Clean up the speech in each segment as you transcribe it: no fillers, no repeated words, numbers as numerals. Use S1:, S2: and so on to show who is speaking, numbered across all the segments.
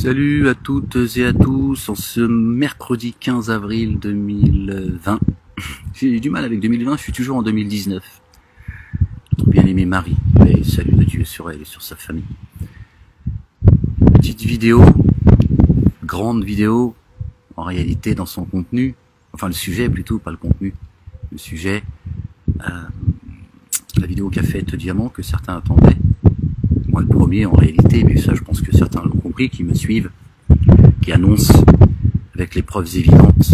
S1: Salut à toutes et à tous, en ce mercredi 15 avril 2020. J'ai du mal avec 2020, je suis toujours en 2019. Bien-aimé Marie, et salut de Dieu sur elle et sur sa famille. Petite vidéo, grande vidéo, en réalité dans son contenu, enfin le sujet plutôt, pas le contenu, le sujet, la vidéo qu'a faite Diamant, que certains attendaient. Moi le premier en réalité, mais ça je pense que certains l'ont compris, qui me suivent, qui annonce avec les preuves évidentes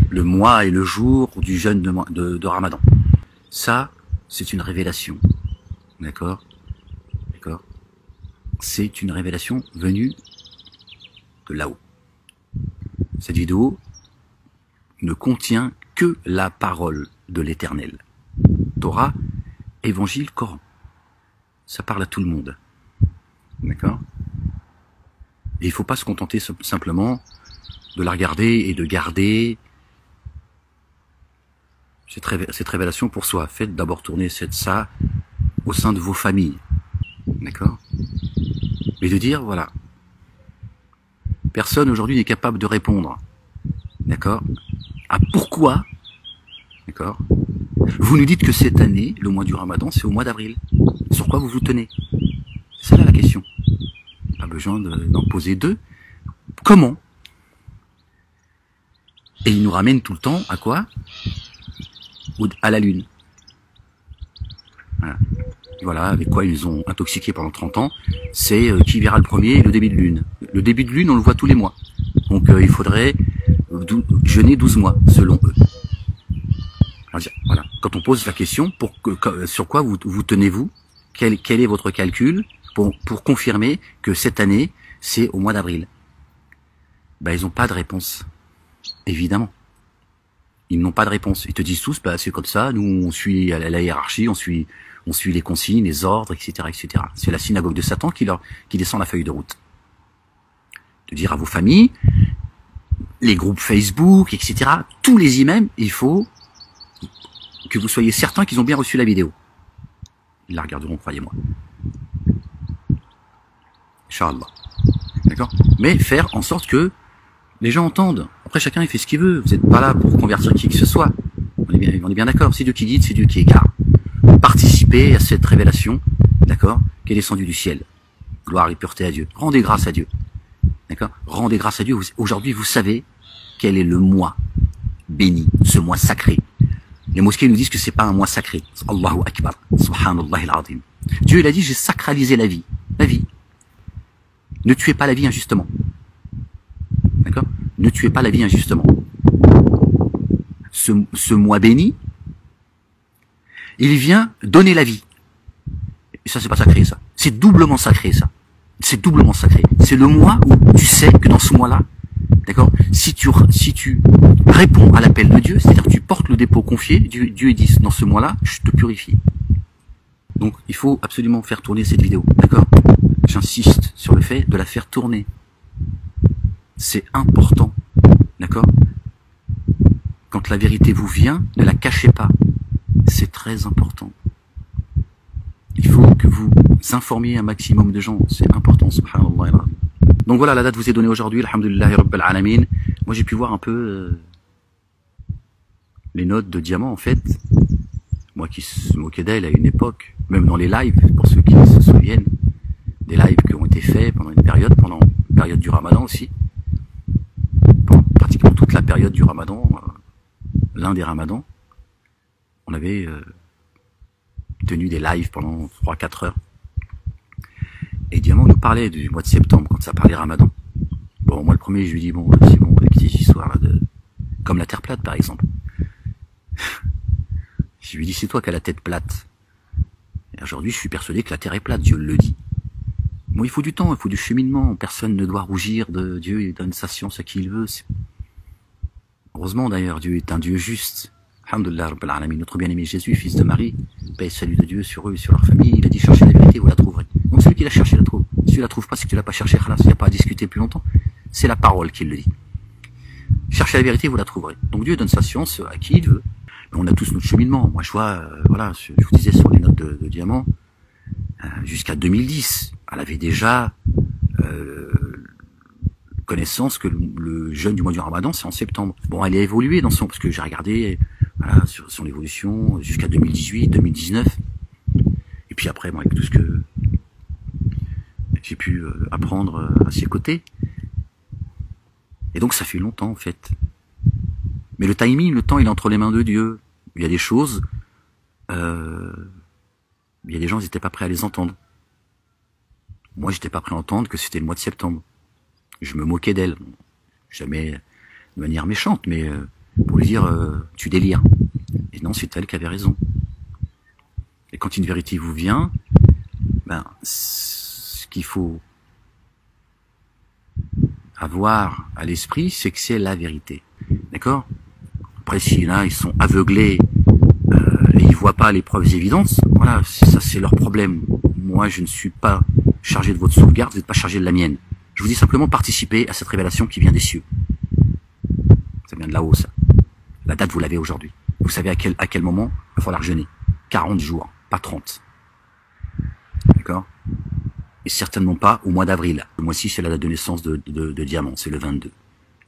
S1: le mois et le jour du jeûne de Ramadan. Ça, c'est une révélation. D'accord? D'accord? C'est une révélation venue de là-haut. Cette vidéo ne contient que la parole de l'Éternel. Torah, Évangile, Coran. Ça parle à tout le monde. D'accord? Et il ne faut pas se contenter simplement de la regarder et de garder cette révélation pour soi. Faites d'abord tourner ça au sein de vos familles. D'accord? Et de dire, voilà, personne aujourd'hui n'est capable de répondre. D'accord? À pourquoi, d'accord, vous nous dites que cette année, le mois du Ramadan, c'est au mois d'avril. Sur quoi vous vous tenez? C'est là la question. Pas besoin d'en poser deux. Comment? Et ils nous ramènent tout le temps à quoi? À la lune. Voilà. Voilà, avec quoi ils ont intoxiqué pendant 30 ans. C'est qui verra le premier, le début de lune. Le début de lune, on le voit tous les mois. Donc il faudrait jeûner 12 mois, selon eux. Alors, voilà. Quand on pose la question, sur quoi vous tenez-vous, quel est votre calcul pour confirmer que cette année, c'est au mois d'avril? Ben, ils n'ont pas de réponse. Évidemment. Ils n'ont pas de réponse. Ils te disent tous, bah, c'est comme ça, nous, on suit la hiérarchie, on suit les consignes, les ordres, etc., etc. C'est la synagogue de Satan qui descend la feuille de route. De dire à vos familles, les groupes Facebook, etc., tous les imams, il faut que vous soyez certains qu'ils ont bien reçu la vidéo. Ils la regarderont, croyez-moi. Inch'Allah. D'accord? Mais faire en sorte que les gens entendent. Après, chacun, il fait ce qu'il veut. Vous n'êtes pas là pour convertir qui que ce soit. On est bien d'accord. C'est Dieu qui guide, c'est Dieu qui écarte. Participez à cette révélation, d'accord, qui est descendue du ciel. Gloire et pureté à Dieu. Rendez grâce à Dieu. D'accord? Rendez grâce à Dieu. Aujourd'hui, vous savez quel est le mois béni, ce mois sacré. Les mosquées nous disent que c'est pas un mois sacré. Allahu Akbar. Subhanallah al-Azim. Dieu, il a dit, j'ai sacralisé la vie. La vie. Ne tuez pas la vie injustement. D'accord? Ne tuez pas la vie injustement. Ce mois béni, il vient donner la vie. Et ça, c'est pas sacré, ça. C'est doublement sacré, ça. C'est doublement sacré. C'est le mois où tu sais que dans ce mois-là, d'accord, si tu réponds à l'appel de Dieu, c'est-à-dire que tu portes le dépôt confié, Dieu dit, dans ce mois-là, je te purifie. Donc, il faut absolument faire tourner cette vidéo, d'accord? J'insiste sur le fait de la faire tourner. C'est important, d'accord? Quand la vérité vous vient, ne la cachez pas. C'est très important. Il faut que vous informiez un maximum de gens. C'est important, subhanallah. Donc voilà, la date vous est donnée aujourd'hui, alhamdulillahi rabbil alamin. Moi j'ai pu voir un peu les notes de Diamant en fait. Moi qui se moquais d'elle à une époque, même dans les lives, pour ceux qui se souviennent, des lives qui ont été faits pendant une période du Ramadan aussi. Pendant pratiquement toute la période du Ramadan, l'un des Ramadans, on avait tenu des lives pendant 3-4 heures. Et Diamant nous parlait du mois de septembre, quand ça parlait Ramadan. Bon, moi le premier, je lui dis, bon, c'est bon, avec ces histoires là comme la terre plate par exemple. Je lui dis, c'est toi qui as la tête plate. Et aujourd'hui, je suis persuadé que la terre est plate, Dieu le dit. Bon, il faut du temps, il faut du cheminement. Personne ne doit rougir de Dieu, il donne sa science à qui il veut. Heureusement d'ailleurs, Dieu est un Dieu juste. Alhamdulillah Rabbil Alamin, notre bien-aimé Jésus, fils de Marie, paix et salut de Dieu sur eux et sur leur famille, il a dit cherchez la vérité, vous la trouverez. Donc celui qui l'a cherché la trouve. Si tu la trouves pas, c'est que tu l'as pas cherché, il n'y a pas à discuter plus longtemps. C'est la parole qui le dit. Cherchez la vérité, vous la trouverez. Donc Dieu donne sa science à qui il veut. Mais on a tous notre cheminement. Moi je vois, voilà, je vous disais sur les notes de Diamant, jusqu'à 2010, elle avait déjà connaissance que le jeûne du mois du Ramadan, c'est en septembre. Bon, elle a évolué dans son, parce que j'ai regardé, voilà, sur son évolution jusqu'à 2018, 2019. Et puis après, bon, avec tout ce que j'ai pu apprendre à ses côtés. Et donc ça fait longtemps en fait. Mais le timing, le temps, il est entre les mains de Dieu. Il y a des choses, il y a des gens, ils n'étaient pas prêts à les entendre. Moi, j'étais pas prêt à entendre que c'était le mois de septembre. Je me moquais d'elle, jamais de manière méchante, mais pour lui dire tu délires. Et non, c'est elle qui avait raison. Et quand une vérité vous vient, ben ce qu'il faut avoir à l'esprit, c'est que c'est la vérité. D'accord? Après, si là, ils sont aveuglés et ils voient pas les preuves évidentes, voilà, ça c'est leur problème. Moi, je ne suis pas chargé de votre sauvegarde, vous n'êtes pas chargé de la mienne. Je vous dis simplement participer à cette révélation qui vient des cieux. Ça vient de là-haut, ça. La date, vous l'avez aujourd'hui. Vous savez à quel moment il va falloir jeûner. 40 jours, pas 30. D'accord? Et certainement pas au mois d'avril. Le mois-ci, c'est la date de naissance de Diamant, c'est le 22.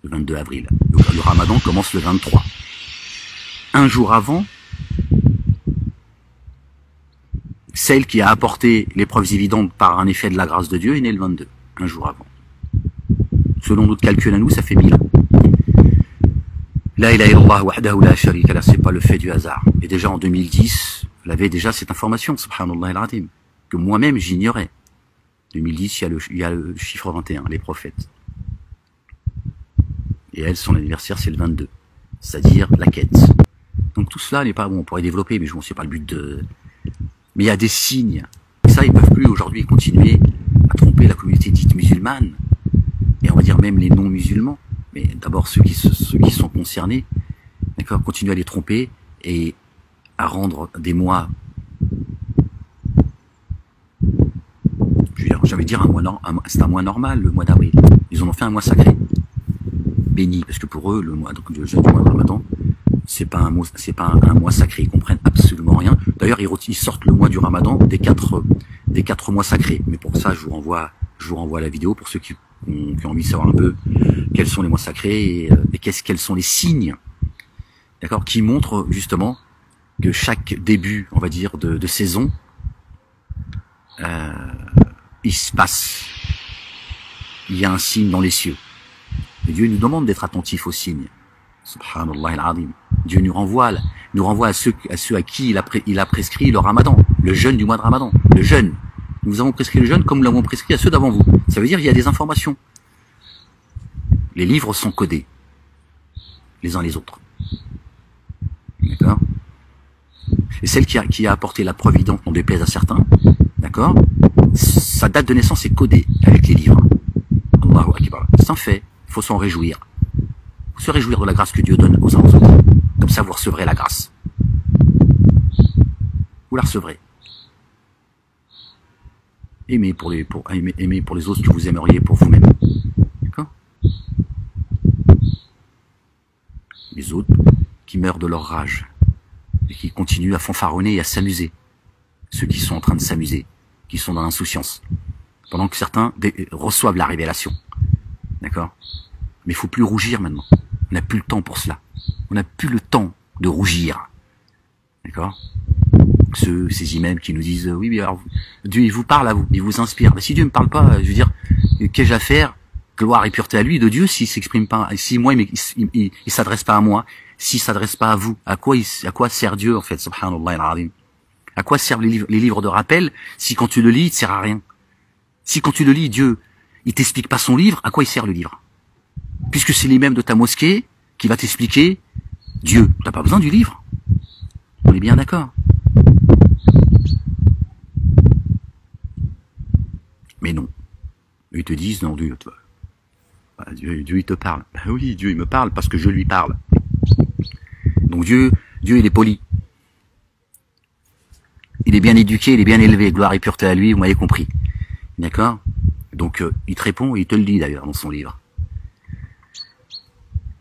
S1: Le 22 avril. Le Ramadan commence le 23. Un jour avant, celle qui a apporté les preuves évidentes par un effet de la grâce de Dieu est née le 22. Un jour avant. Selon notre calcul à nous, ça fait 1000 ans. La ilaha illallah wahdahu la sharika lah, c'est pas le fait du hasard. Et déjà en 2010, vous avez déjà cette information, subhanallah al-azim, que moi-même j'ignorais. 2010, il y a le chiffre 21, les prophètes. Et elle, son anniversaire, c'est le 22. C'est-à-dire la quête. Donc tout cela n'est pas bon, on pourrait développer, mais je ne sais pas le but de... Mais il y a des signes. Et ça, ils ne peuvent plus aujourd'hui continuer à tromper la communauté dite musulmane. Et on va dire même les non-musulmans. Mais d'abord ceux qui sont concernés, d'accord, continuer à les tromper et à rendre des mois, j'allais dire c'est un mois normal, le mois d'avril. Ils en ont fait un mois sacré, béni, parce que pour eux, le mois de jeûne du mois de Ramadan, c'est pas un mois sacré. Ils comprennent absolument rien. D'ailleurs, ils sortent le mois du Ramadan des quatre mois sacrés. Mais pour ça, je vous renvoie à la vidéo pour ceux qui ont envie de savoir un peu quels sont les mois sacrés et quels sont les signes, d'accord, qui montrent justement que chaque début, on va dire, de saison, il se passe, il y a un signe dans les cieux. Et Dieu nous demande d'être attentifs aux signes. Subhanallah al-azim. Dieu nous renvoie à ceux à qui il a prescrit le Ramadan, le jeûne du mois de Ramadan, le jeûne. Nous avons prescrit le jeûne comme nous l'avons prescrit à ceux d'avant vous. Ça veut dire qu'il y a des informations. Les livres sont codés, les uns les autres. D'accord? Et celle qui a apporté la preuve évidente, n'en déplaise à certains, d'accord? Sa date de naissance est codée avec les livres. Allahu Akbar. C'est un fait, il faut s'en réjouir. Il faut se réjouir de la grâce que Dieu donne aux uns aux autres. Comme ça, vous recevrez la grâce. Vous la recevrez. Aimez pour les autres ce que vous aimeriez pour vous-même. D'accord? Les autres qui meurent de leur rage et qui continuent à fanfaronner et à s'amuser. Ceux qui sont en train de s'amuser, qui sont dans l'insouciance. Pendant que certains reçoivent la révélation. D'accord? Mais il faut plus rougir maintenant. On n'a plus le temps pour cela. On n'a plus le temps de rougir. D'accord? Ces imams qui nous disent oui, mais alors Dieu il vous parle à vous, il vous inspire. Mais si Dieu me parle pas, je veux dire, qu'ai-je à faire? Gloire et pureté à lui, de Dieu, s'il s'exprime pas, si moi il s'adresse pas à moi, s'il s'adresse pas à vous, à quoi sert Dieu en fait, subhanallah al-azim? À quoi servent les livres de rappel si quand tu le lis, il te sert à rien? Si quand tu le lis, Dieu, il t'explique pas son livre, à quoi il sert le livre? Puisque c'est l'imam de ta mosquée qui va t'expliquer Dieu. T'as pas besoin du livre. On est bien d'accord. Mais non. Ils te disent, non, Dieu il te parle. Ben oui, Dieu il me parle parce que je lui parle. Donc Dieu il est poli. Il est bien éduqué, il est bien élevé, gloire et pureté à lui, vous m'avez compris. D'accord? Donc il te répond, et il te le dit d'ailleurs dans son livre.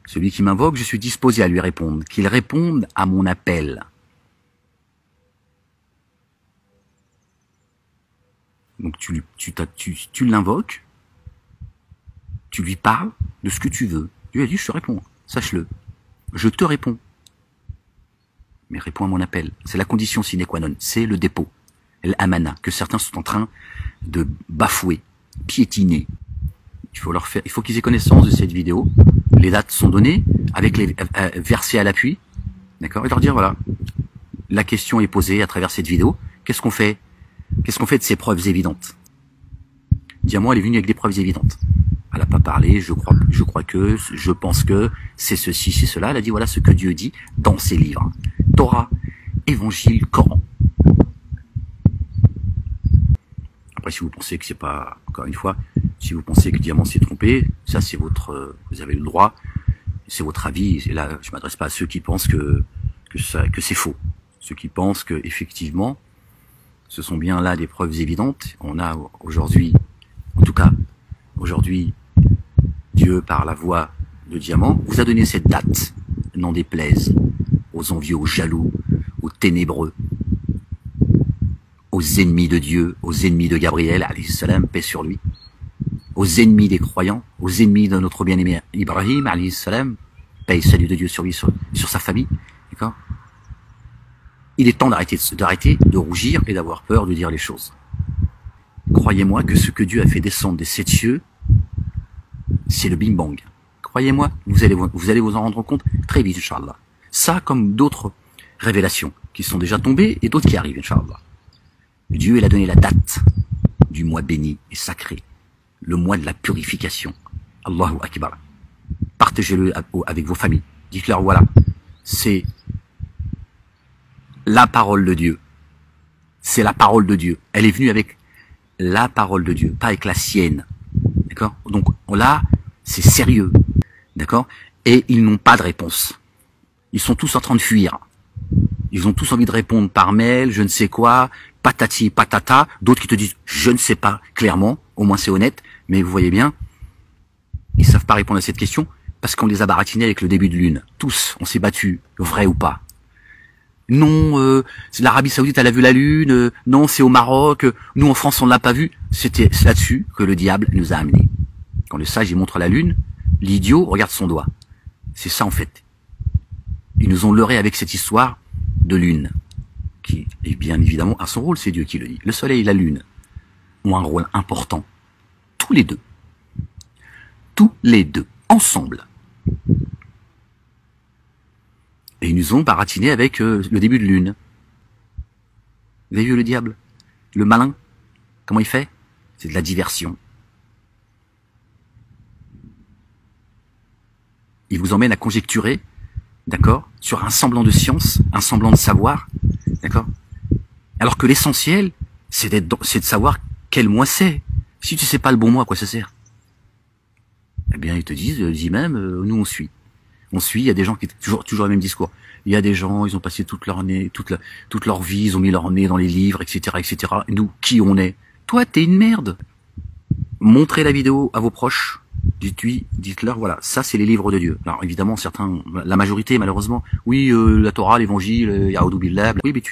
S1: Celui qui m'invoque, je suis disposé à lui répondre, qu'il réponde à mon appel. Donc tu l'invoques, Tu lui parles de ce que tu veux. Dieu a dit, je te réponds, sache-le. Je te réponds. Mais réponds à mon appel. C'est la condition sine qua non. C'est le dépôt. L'amana, que certains sont en train de bafouer, piétiner. Il faut qu'ils aient connaissance de cette vidéo. Les dates sont données, avec les versets à l'appui. D'accord? Et leur dire, voilà, la question est posée à travers cette vidéo. Qu'est-ce qu'on fait? Qu'est-ce qu'on fait de ces preuves évidentes? Diamant, elle est venue avec des preuves évidentes. Elle n'a pas parlé, je crois que, je pense que, c'est ceci, c'est cela. Elle a dit, voilà ce que Dieu dit dans ses livres. Torah, Évangile, Coran. Après, si vous pensez que c'est pas, encore une fois, si vous pensez que Diamant s'est trompé, ça c'est votre, vous avez le droit, c'est votre avis. Et là, je m'adresse pas à ceux qui pensent que c'est faux. Ceux qui pensent que, effectivement, ce sont bien là des preuves évidentes. On a aujourd'hui, en tout cas, aujourd'hui, Dieu, par la voix de Diamant, vous a donné cette date, n'en déplaise aux envieux, aux jaloux, aux ténébreux, aux ennemis de Dieu, aux ennemis de Gabriel, alayhi salam, paix sur lui, aux ennemis des croyants, aux ennemis de notre bien-aimé Ibrahim, alayhi salam, paix et salut de Dieu sur lui, sur sa famille, d'accord? Il est temps d'arrêter de rougir et d'avoir peur de dire les choses. Croyez-moi que ce que Dieu a fait descendre des 7 cieux, c'est le bing bang. Croyez-moi, vous allez vous en rendre compte très vite, Inch'Allah. Ça, comme d'autres révélations qui sont déjà tombées et d'autres qui arrivent, Inch'Allah. Dieu, il a donné la date du mois béni et sacré, le mois de la purification. Allahu Akbar. Partagez-le avec vos familles. Dites-leur, voilà, c'est la parole de Dieu. C'est la parole de Dieu. Elle est venue avec la parole de Dieu, pas avec la sienne. D'accord? Donc là, c'est sérieux. D'accord? Et ils n'ont pas de réponse. Ils sont tous en train de fuir. Ils ont tous envie de répondre par mail, je ne sais quoi, patati patata. D'autres qui te disent, je ne sais pas, clairement. Au moins c'est honnête. Mais vous voyez bien, ils savent pas répondre à cette question parce qu'on les a baratinés avec le début de lune. Tous, on s'est battus, vrai ou pas. Non, c'est l'Arabie Saoudite, elle a vu la lune. Non, c'est au Maroc. Nous, en France, on ne l'a pas vu. C'était là-dessus que le diable nous a amenés. Quand le sage, il montre la lune, l'idiot regarde son doigt. C'est ça, en fait. Ils nous ont leurrés avec cette histoire de lune, qui, et bien évidemment, a son rôle, c'est Dieu qui le dit. Le soleil et la lune ont un rôle important. Tous les deux. Tous les deux. Ensemble. Et ils nous ont baratiné avec le début de lune. Vous avez vu le diable? Le malin? Comment il fait? C'est de la diversion. Il vous emmène à conjecturer, d'accord, sur un semblant de science, un semblant de savoir, d'accord? Alors que l'essentiel, c'est de savoir quel mois c'est. Si tu sais pas le bon mois, à quoi ça sert? Eh bien, ils te disent, même, nous on suit. On suit, il y a des gens qui toujours le même discours. Il y a des gens, ils ont passé toute leur vie, ils ont mis leur nez dans les livres, etc., etc. Nous, qui on est? Toi, t'es une merde. Montrez la vidéo à vos proches. Dites-leur, voilà, ça c'est les livres de Dieu. Alors évidemment, certains, la majorité malheureusement, oui, la Torah, l'Évangile, Yaoudou Billah, oui, mais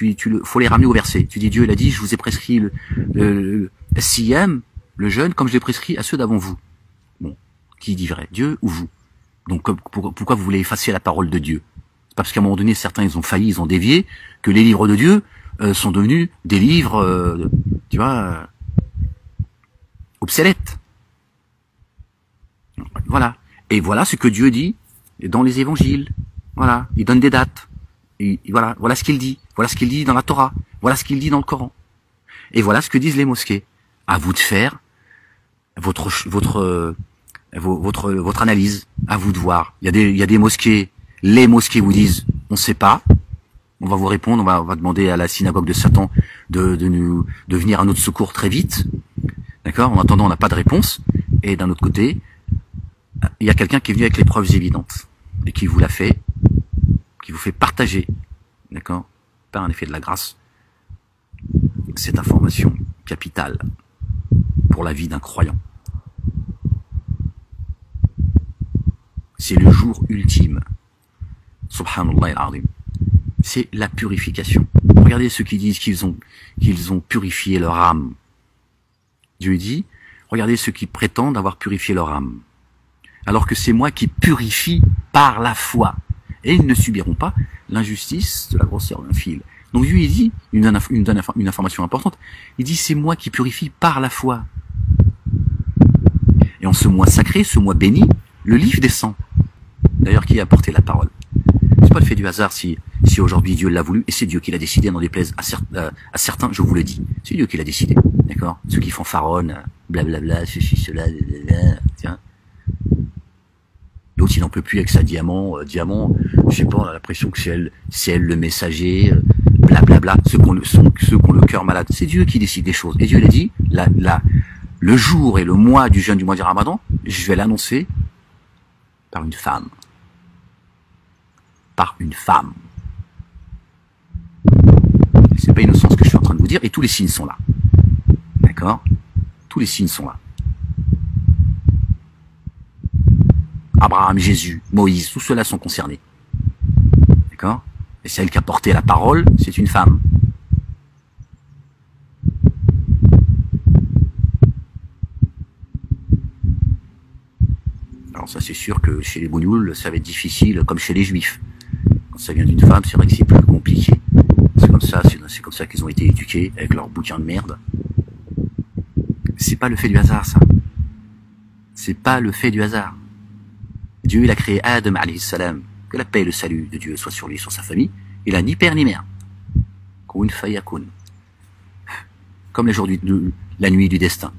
S1: faut les ramener au verset. Tu dis, Dieu, il a dit, je vous ai prescrit le siyam, le jeûne, comme je l'ai prescrit à ceux d'avant vous. Bon, qui dit vrai, Dieu ou vous? Donc pourquoi vous voulez effacer la parole de Dieu? C'est pas parce qu'à un moment donné, certains ils ont failli, ils ont dévié, que les livres de Dieu sont devenus des livres, tu vois, obsolètes. Voilà. Et voilà ce que Dieu dit dans les évangiles. Voilà. Il donne des dates. Et voilà. Voilà ce qu'il dit. Voilà ce qu'il dit dans la Torah. Voilà ce qu'il dit dans le Coran. Et voilà ce que disent les mosquées. À vous de faire votre analyse. À vous de voir. Il y a des mosquées. Les mosquées vous disent, on sait pas. On va vous répondre. On va demander à la synagogue de Satan de venir à notre secours très vite. D'accord? En attendant, on n'a pas de réponse. Et d'un autre côté, il y a quelqu'un qui est venu avec les preuves évidentes et qui vous l'a fait, qui vous fait partager, d'accord, par un effet de la grâce, cette information capitale pour la vie d'un croyant. C'est le jour ultime. Subhanallah al-Azim. C'est la purification. Regardez ceux qui disent qu'ils ont purifié leur âme. Dieu dit, regardez ceux qui prétendent avoir purifié leur âme. alors que c'est moi qui purifie par la foi. Et ils ne subiront pas l'injustice de la grosseur d'un fil. Donc Dieu, il dit, il nous donne une information importante, il dit c'est moi qui purifie par la foi. Et en ce mois sacré, ce mois béni, le livre descend. D'ailleurs, qui a apporté la parole? C'est pas le fait du hasard si aujourd'hui Dieu l'a voulu, et c'est Dieu qui l'a décidé, n'en déplaise à certains, je vous le dis. C'est Dieu qui l'a décidé, d'accord? Ceux qui fanfaronnent, blablabla, ceci, cela, blablabla, tiens. L'autre, il n'en peut plus avec sa diamant, je sais pas, on a l'impression que c'est elle le messager, blablabla, ceux qui ont le cœur malade. C'est Dieu qui décide des choses. Et Dieu l'a dit, le jour et le mois du jeûne du mois du Ramadan, je vais l'annoncer par une femme. Par une femme. C'est pas innocent ce que je suis en train de vous dire, et tous les signes sont là. D'accord? Tous les signes sont là. Abraham, Jésus, Moïse, tous ceux-là sont concernés. D'accord? Et celle qui a porté la parole, c'est une femme. Alors ça, c'est sûr que chez les Bougnouls, ça va être difficile, comme chez les Juifs. Quand ça vient d'une femme, c'est vrai que c'est plus compliqué. C'est comme ça qu'ils ont été éduqués, avec leurs bouquins de merde. C'est pas le fait du hasard, ça. C'est pas le fait du hasard. Dieu, il a créé Adam, alayhi salam, que la paix et le salut de Dieu soient sur lui, sur sa famille. Il a ni père ni mère. Kun fayakun. Comme la nuit du destin.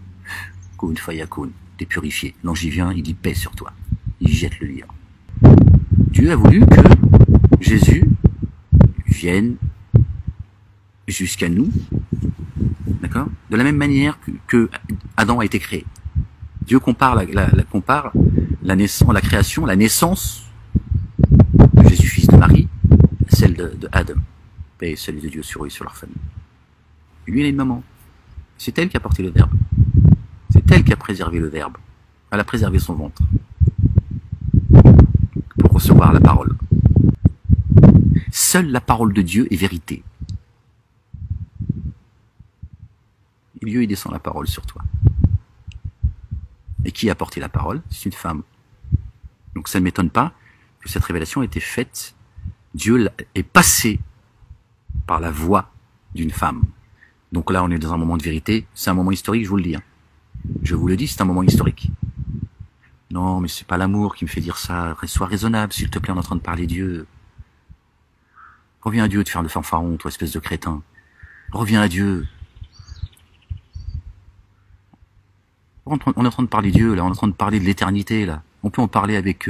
S1: Kun fayakun. T'es purifié. L'ange y vient, il dit paix sur toi. Il jette le livre. Dieu a voulu que Jésus vienne jusqu'à nous, d'accord, de la même manière que Adam a été créé. Dieu compare la création, la naissance de Jésus, fils de Marie, à celle de Adam. Paix et salut de Dieu sur eux et sur leur famille. Et lui, il a une maman. C'est elle qui a porté le Verbe. C'est elle qui a préservé le Verbe. Elle a préservé son ventre pour recevoir la parole. Seule la parole de Dieu est vérité. Et Dieu, il descend la parole sur toi. Et qui a porté la parole? C'est une femme. Donc ça ne m'étonne pas que cette révélation ait été faite. Dieu est passé par la voix d'une femme. Donc là, on est dans un moment de vérité. C'est un moment historique, je vous le dis. Je vous le dis, c'est un moment historique. Non, mais c'est pas l'amour qui me fait dire ça. Sois raisonnable, s'il te plaît, on est en train de parler Dieu. Reviens à Dieu de faire le fanfaron, toi, espèce de crétin. Reviens à Dieu. On est en train de parler Dieu, là. On est en train de parler de l'éternité, là. On peut en parler avec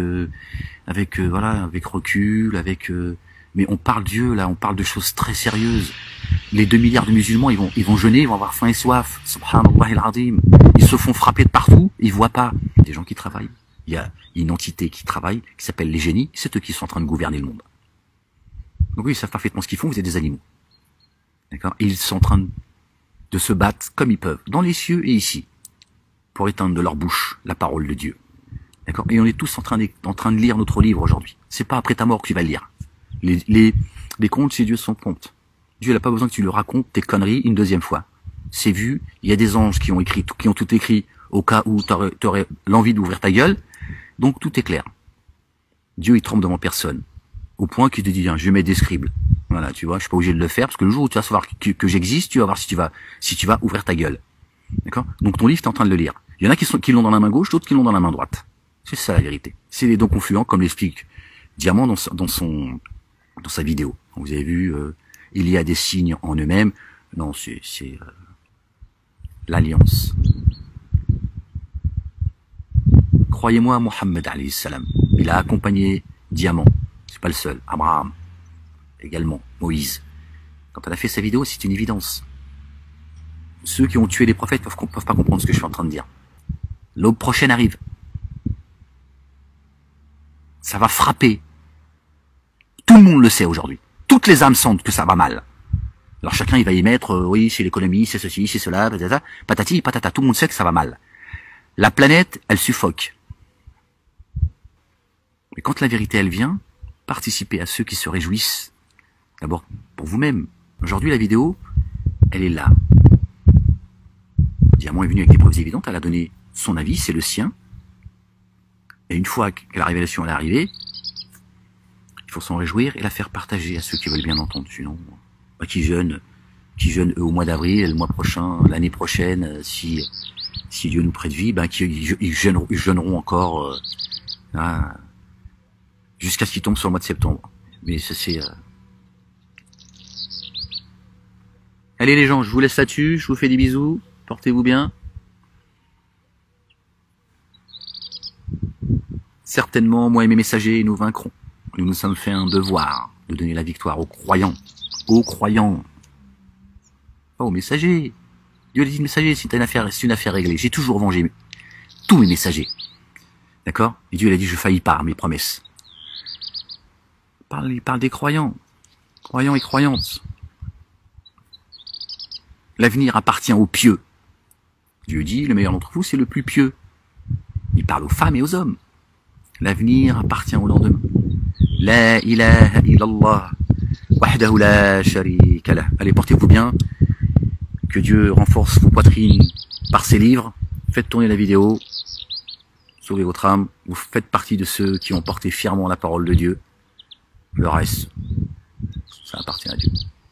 S1: recul, mais on parle Dieu, là. On parle de choses très sérieuses. Les 2 milliards de musulmans, ils vont jeûner, ils vont avoir faim et soif. Subhanallah al-Azim. Ils se font frapper de partout, ils voient pas. Il y a des gens qui travaillent. Il y a une entité qui travaille, qui s'appelle les génies. C'est eux qui sont en train de gouverner le monde. Donc oui, ils savent parfaitement ce qu'ils font, vous êtes des animaux. D'accord? Et ils sont en train de se battre comme ils peuvent, dans les cieux et ici, pour éteindre de leur bouche la parole de Dieu. D'accord? Et on est tous en train de lire notre livre aujourd'hui. C'est pas après ta mort que tu vas le lire. Les contes chez Dieu sont prompts. Dieu n'a pas besoin que tu lui racontes tes conneries une deuxième fois. C'est vu, il y a des anges qui ont tout écrit au cas où tu aurais l'envie d'ouvrir ta gueule. Donc tout est clair. Dieu, il tremble devant personne. Au point qu'il te dit, je vais mettre des scribes. Voilà, tu vois, je suis pas obligé de le faire, parce que le jour où tu vas savoir que j'existe, tu vas voir si tu vas ouvrir ta gueule. D'accord? Donc ton livre, tu es en train de le lire. Il y en a qui l'ont dans la main gauche, d'autres qui l'ont dans la main droite. C'est ça la vérité. C'est les dons confluents, comme l'explique Diamant dans sa vidéo. Vous avez vu, il y a des signes en eux-mêmes. Non, c'est l'alliance. Croyez-moi, Mohammed alayhi salam, il a accompagné Diamant. C'est pas le seul. Abraham, également. Moïse. Quand elle a fait sa vidéo, c'est une évidence. Ceux qui ont tué les prophètes peuvent pas comprendre ce que je suis en train de dire. L'aube prochaine arrive. Ça va frapper. Tout le monde le sait aujourd'hui. Toutes les âmes sentent que ça va mal. Alors chacun, il va y mettre, oui, c'est l'économie, c'est ceci, c'est cela, patata, patati, patata. Tout le monde sait que ça va mal. La planète, elle suffoque. Mais quand la vérité, elle vient, participez à ceux qui se réjouissent. D'abord, pour vous-même. Aujourd'hui, la vidéo, elle est là. Diamant est venu avec des preuves évidentes, elle a donné son avis, c'est le sien. Et une fois que la révélation est arrivée, il faut s'en réjouir et la faire partager à ceux qui veulent bien entendre. Sinon, qui jeûnent eux au mois d'avril, le mois prochain, l'année prochaine, si Dieu nous prête vie, ils jeûneront encore jusqu'à ce qu'ils tombent sur le mois de septembre. Mais ça c'est... Allez les gens, je vous laisse là-dessus, je vous fais des bisous, portez-vous bien. Certainement, moi et mes messagers, nous vaincrons. Nous nous sommes fait un devoir de donner la victoire aux croyants. Aux croyants. Pas aux messagers. Dieu a dit messager, c'est une affaire réglée. J'ai toujours vengé tous mes messagers. D'accord? Et Dieu il a dit, je faillis pas à mes promesses. Il parle des croyants. Croyants et croyantes. L'avenir appartient aux pieux. Dieu dit, le meilleur d'entre vous, c'est le plus pieux. Il parle aux femmes et aux hommes. L'avenir appartient au lendemain. La ilaha illallah. Wahdahu la sharika lah. Allez, portez-vous bien. Que Dieu renforce vos poitrines par ses livres. Faites tourner la vidéo. Sauvez votre âme. Vous faites partie de ceux qui ont porté fièrement la parole de Dieu. Le reste, ça appartient à Dieu.